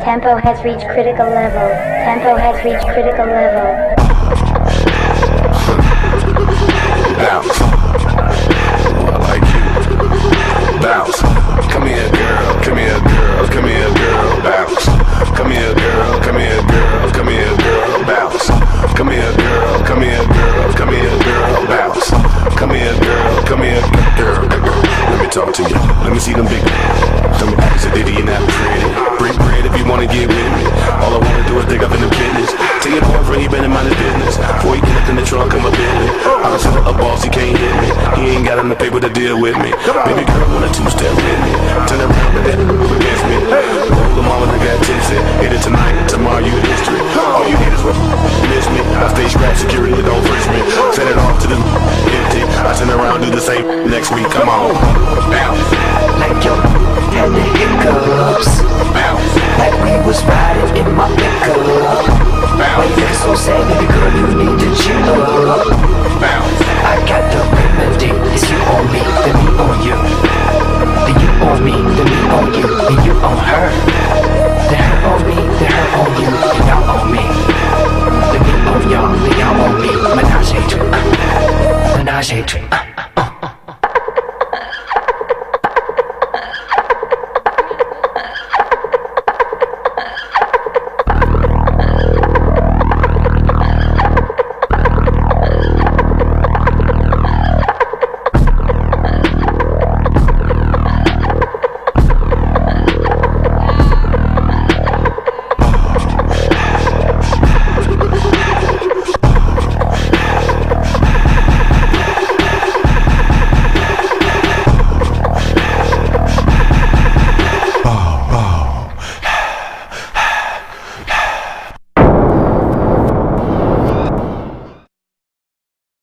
Tempo has reached critical level. Tempo has reached critical level. Bounce. Ooh, I like you. Bounce. Come here, girl. Come here, girl. Come here, girl. Bounce. Come here, girl. Come here, girl. Come here, girl. Bounce. Come here, girl. Come here, girl. Come here, girl. Bounce. Come here, girl. Come here, girl. Let me talk to you. Let me see them big. Tell me ask a ditty and that pretty. Break bread if you wanna get with me. All I wanna do is dig up in the business. Tell your boyfriend he been in my business. Before he get up in the trunk of my Bentley. I'm a boss, he can't hit me. He ain't got enough paper to deal with me. Baby girl wanna two-step with me. Turn around but then against me. Roll the mama that got tipsy. Hit it tonight, tomorrow you history. All you haters will miss me. I stay strapped, security don't frisk me. Send it off to the empty. I turn around, do the same next week. Come on, bounce. Like yo, had the hiccups. Bounce. Like we was riding in my pickup. Why you looking so sad, baby girl, you need to chill up. Bounce. I got the remedy, it's you on me, then me on you. Then you on me, then me on you, then you on her. Then her on me, then her on you, then y'all on me. Then me on y'all, then y'all on me. Menage a trois, menage a trois.